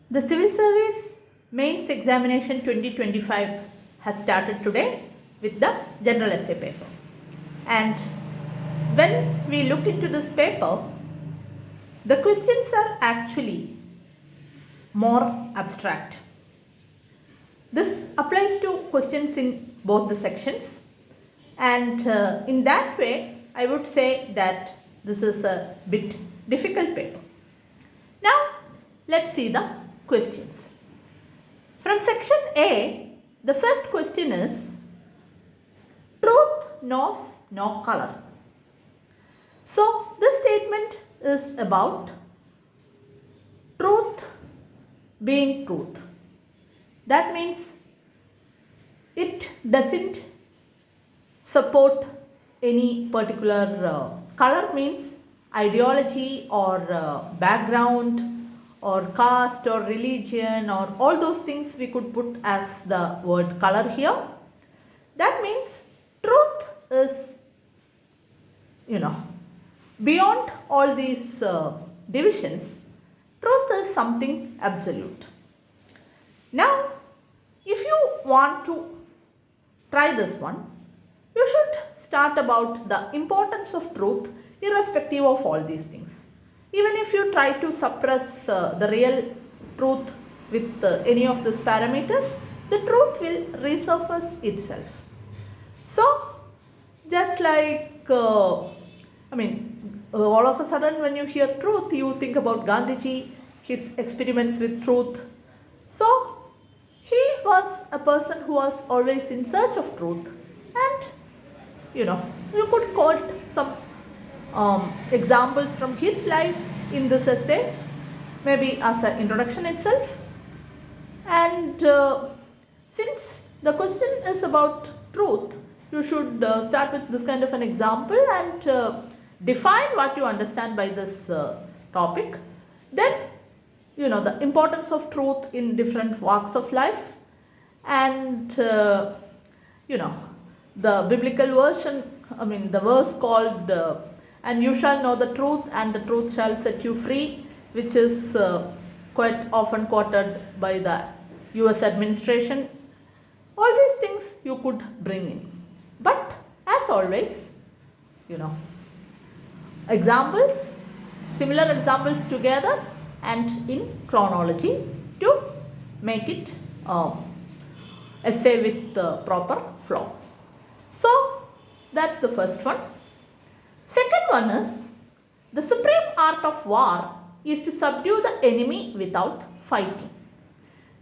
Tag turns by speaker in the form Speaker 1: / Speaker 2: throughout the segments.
Speaker 1: The Civil Service Mains Examination 2025 has started today with the General Essay paper. And when we look into this paper, the questions are actually more abstract. This applies to questions in both the sections, and in that way I would say that this is a bit difficult paper. Now let's see the questions. From section A, the first question is, truth knows no color. So this statement is about truth being truth. That means it doesn't support any particular color, means ideology or background or caste or religion or all those things we could put as the word color here. That means truth is, beyond all these divisions. Truth is something absolute. Now, if you want to try this one, you should start about the importance of truth irrespective of all these things. Even if you try to suppress the real truth with any of these parameters, the truth will resurface itself. So, just like, all of a sudden when you hear truth, you think about Gandhiji, his experiments with truth. So, he was a person who was always in search of truth, and you could quote some examples from his life in this essay, maybe as an introduction itself. And since the question is about truth, you should start with this kind of an example and define what you understand by this topic. Then the importance of truth in different walks of life, and the biblical version, the verse called and you shall know the truth and the truth shall set you free, which is quite often quoted by the US administration. All these things you could bring in, but as always, examples, similar examples together and in chronology to make it essay with the proper flow. So that's the first one. Second one is, the supreme art of war is to subdue the enemy without fighting.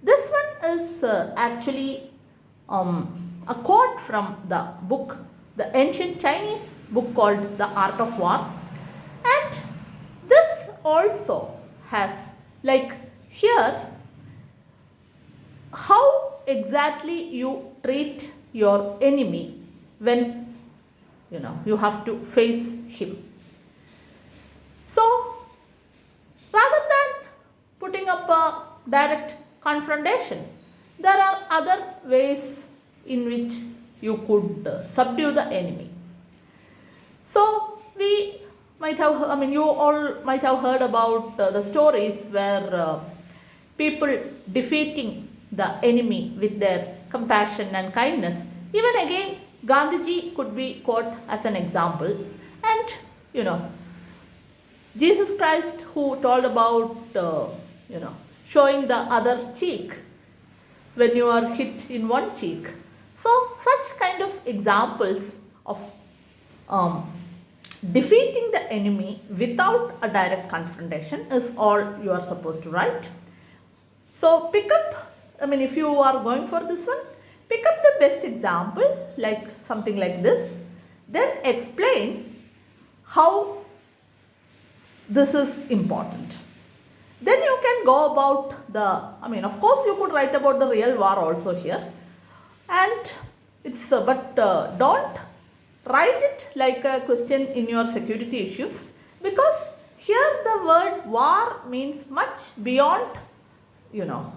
Speaker 1: This one is actually a quote from the book, the ancient Chinese book called The Art of War, and this also has, like here, how exactly you treat your enemy when you have to face him. So rather than putting up a direct confrontation, there are other ways in which you could subdue the enemy. So we might have, you all might have heard about the stories where people defeating the enemy with their compassion and kindness. Even again, Gandhiji could be quoted as an example, and Jesus Christ, who told about showing the other cheek when you are hit in one cheek. So such kind of examples of defeating the enemy without a direct confrontation is all you are supposed to write. So pick up, if you are going for this one, pick up the best example, like something like this, then explain how this is important. Then you can go about the, of course you could write about the real war also here, and it's, but don't write it like a question in your security issues, because here the word war means much beyond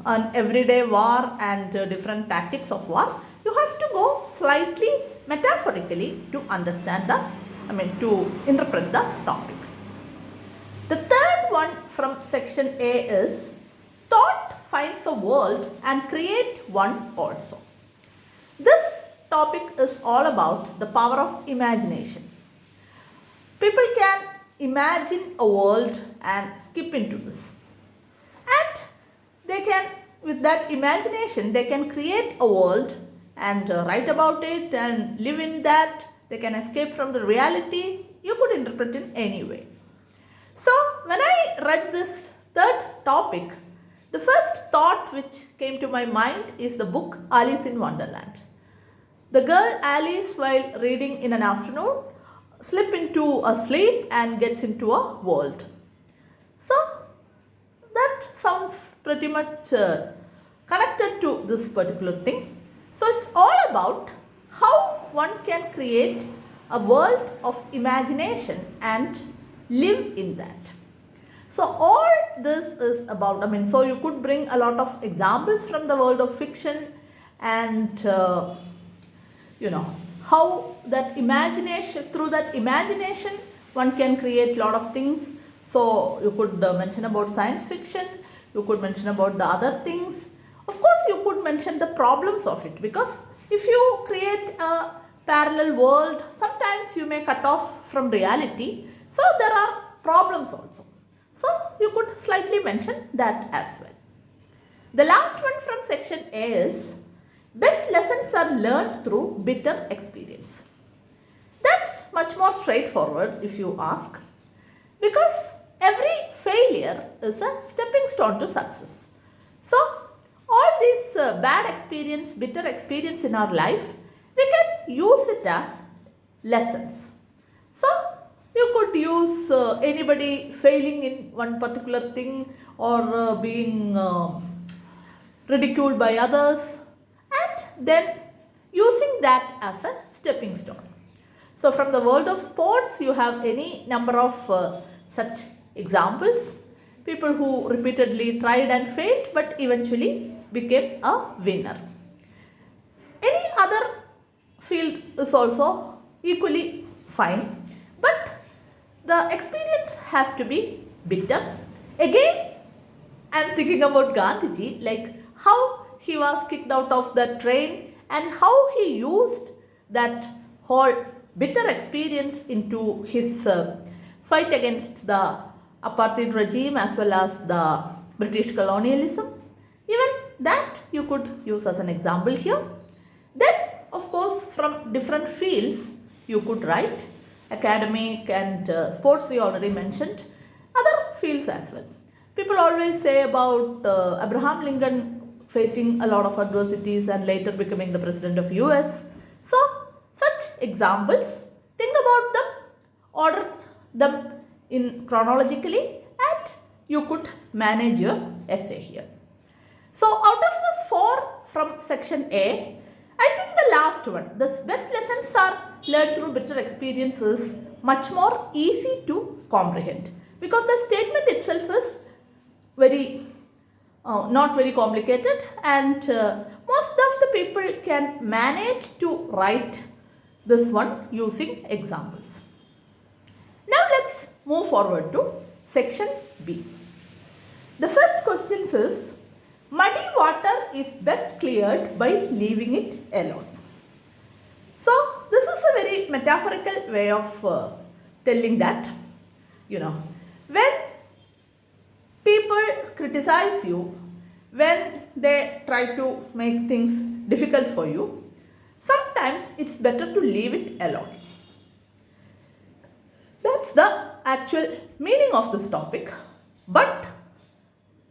Speaker 1: an everyday war and different tactics of war. You have to go slightly metaphorically to understand to interpret the topic. The third one from section A is thought finds a world and create one also. This topic is all about the power of imagination. People can imagine a world and skip into this. And they can, with that imagination, they can create a world and write about it and live in that. They can escape from the reality. You could interpret in any way. So when I read this third topic, the first thought which came to my mind is the book Alice in Wonderland. The girl Alice, while reading in an afternoon, slips into a sleep and gets into a world. So that sounds pretty much connected to this particular thing. So it's all about how one can create a world of imagination and live in that. So all this is about, so you could bring a lot of examples from the world of fiction and how that imagination, through that imagination one can create a lot of things. So you could mention about science fiction, you could mention about the other things. Of course you could mention the problems of it, because if you create a parallel world, sometimes you may cut off from reality. So there are problems also. So you could slightly mention that as well. The last one from section A is best lessons are learned through bitter experience. That's much more straightforward if you ask, because every failure is a stepping stone to success. So all these bad experience, bitter experience in our life, we can use it as lessons. So you could use anybody failing in one particular thing or being ridiculed by others, and then using that as a stepping stone. So from the world of sports, you have any number of such examples. People who repeatedly tried and failed but eventually became a winner. Any other field is also equally fine, but the experience has to be bitter. Again, I am thinking about Gandhiji, like how he was kicked out of the train and how he used that whole bitter experience into his fight against the apartheid regime as well as the British colonialism. Even that you could use as an example here. Then of course from different fields you could write, academic and sports we already mentioned, other fields as well. People always say about Abraham Lincoln facing a lot of adversities and later becoming the president of US. So such examples, think about them, order them in chronologically, and you could manage your essay here. So out of this 4 from section A, I think the last one, the best lessons are learned through bitter experiences, much more easy to comprehend, because the statement itself is very not very complicated, and most of the people can manage to write this one using examples. Now let's move forward to section B. The first question is, muddy water is best cleared by leaving it alone. So this is a very metaphorical way of telling that, when people criticize you, when they try to make things difficult for you, sometimes it's better to leave it alone. That's the actual meaning of this topic. But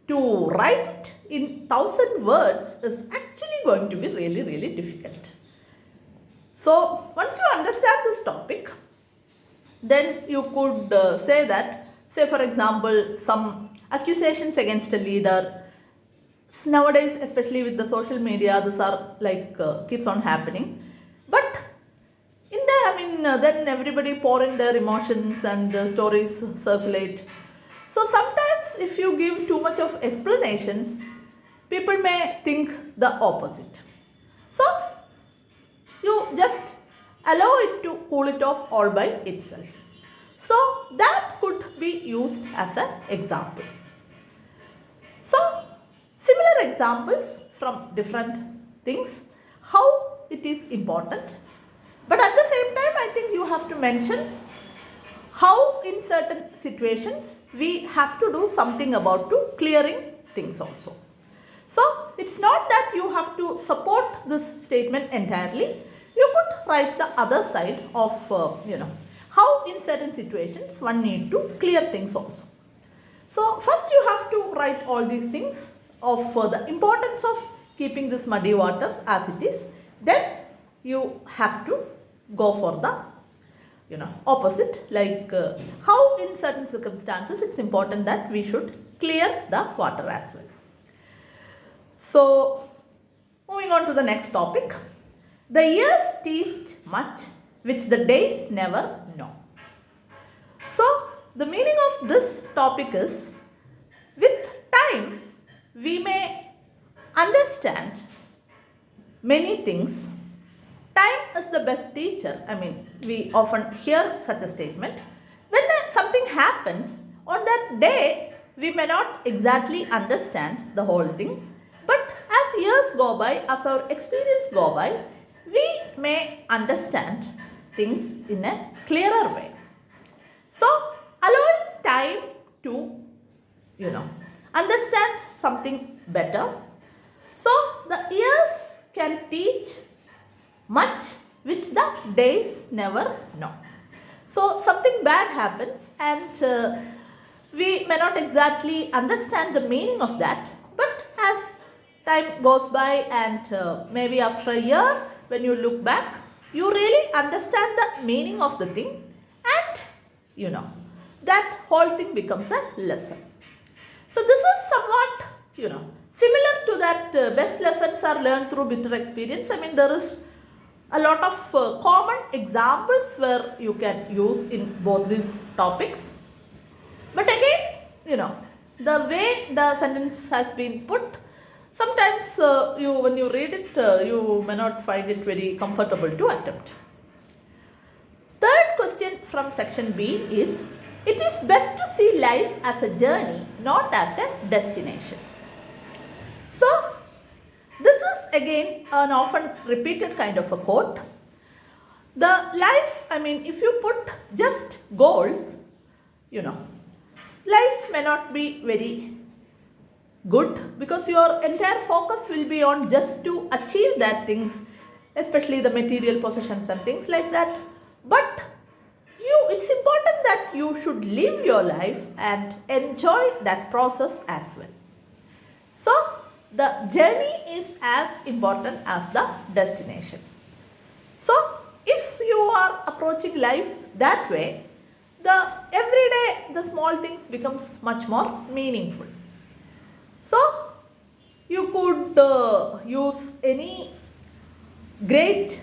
Speaker 1: to write it in 1000 words is actually going to be really, really difficult. So once you understand this topic, then you could say that, say for example, some accusations against a leader. Nowadays, especially with the social media, these are like keeps on happening. But in there, then everybody pour in their emotions and stories circulate. So sometimes if you give too much of explanations, people may think the opposite. So you just allow it to cool it off all by itself. So that could be used as an example. So similar examples from different things, how it is important. But at the same time, I think you have to mention how in certain situations we have to do something about to clearing things also. So it's not that you have to support this statement entirely. You could write the other side of how in certain situations one need to clear things also. So first you have to write all these things of the importance of keeping this muddy water as it is. Then you have to go for the opposite, like how in certain circumstances it's important that we should clear the water as well. So moving on to the next topic. The years teach much which the days never know. So the meaning of this topic is, with time we may understand many things. Time is the best teacher. I mean, we often hear such a statement. When something happens, on that day, we may not exactly understand the whole thing. But as years go by, as our experience go by, we may understand things in a clearer way. So, allowing time to, understand something better. So, the years can teach much which the days never know. So something bad happens and we may not exactly understand the meaning of that, but as time goes by and maybe after a year when you look back, you really understand the meaning of the thing and that whole thing becomes a lesson. So this is somewhat similar to that best lessons are learned through bitter experience. I mean, there is a lot of common examples where you can use in both these topics. But again, the way the sentence has been put, sometimes when you read it, you may not find it very comfortable to attempt. Third question from section B is, it is best to see life as a journey, not as a destination. So, this is again an often repeated kind of a quote. The life, I mean, if you put just goals, life may not be very good because your entire focus will be on just to achieve that things, especially the material possessions and things like that. But it's important that you should live your life and enjoy that process as well. So, the journey is as important as the destination. So, if you are approaching life that way, every day the small things becomes much more meaningful. So, you could use any great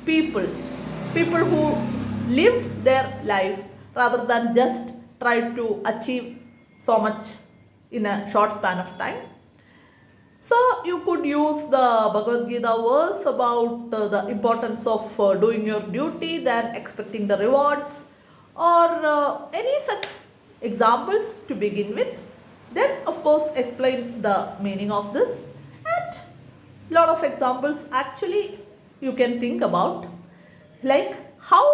Speaker 1: people who lived their life rather than just try to achieve so much in a short span of time. So, you could use the Bhagavad Gita verse about the importance of doing your duty than expecting the rewards, or any such examples to begin with. Then, of course, explain the meaning of this, and lot of examples actually you can think about, like how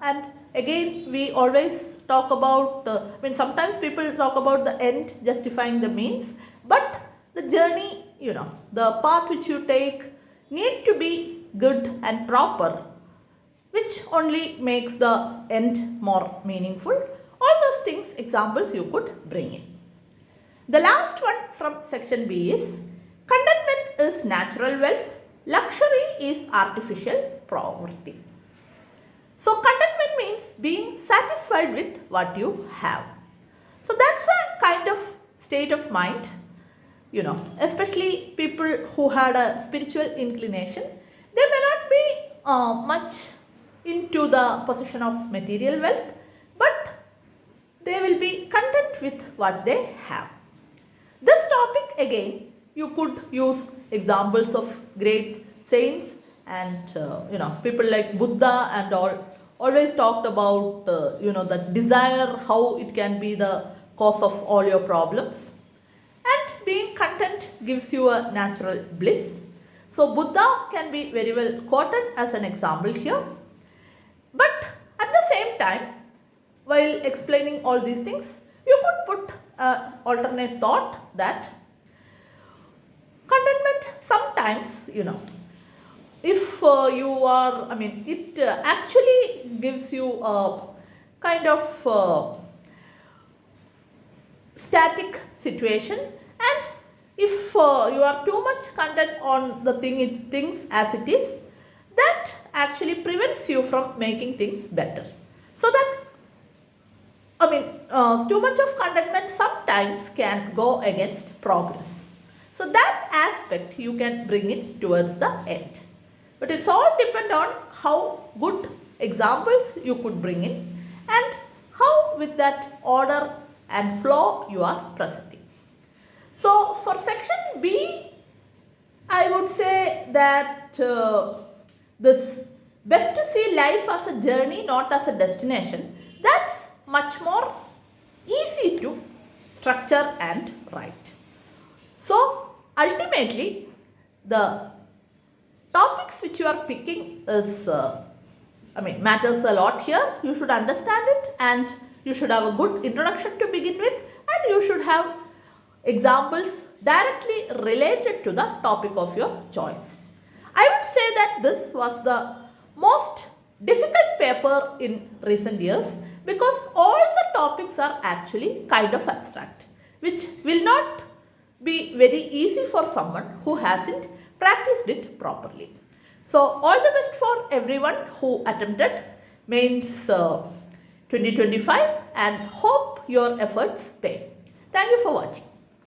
Speaker 1: and again we always talk about, sometimes people talk about the end justifying the means, but the journey, the path which you take need to be good and proper, which only makes the end more meaningful. All those things, examples you could bring in. The last one from section B is, contentment is natural wealth, luxury is artificial poverty. So contentment means being satisfied with what you have. So that's a kind of state of mind, especially people who had a spiritual inclination. They may not be much into the possession of material wealth, but they will be content with what they have. This topic again, you could use examples of great saints and people like Buddha and all, always talked about the desire, how it can be the cause of all your problems, and being content gives you a natural bliss. So Buddha can be very well quoted as an example here. But at the same time, while explaining all these things, you could put an alternate thought that contentment sometimes, if you are, it actually gives you a kind of static situation, and if you are too much content on the things as it is, that actually prevents you from making things better. So that too much of contentment sometimes can go against progress. So that aspect you can bring it towards the end. But it's all depend on how good examples you could bring in and how with that order and flow you are presenting. So for section B, I would say that this best to see life as a journey, not as a destination, that's much more easy to structure and write. So ultimately, the topics which you are picking is, matters a lot here. You should understand it and you should have a good introduction to begin with, and you should have examples directly related to the topic of your choice. I would say that this was the most difficult paper in recent years because all the topics are actually kind of abstract, which will not be very easy for someone who hasn't practiced it properly. So all the best for everyone who attempted mains 2025 and hope your efforts pay. Thank you for watching.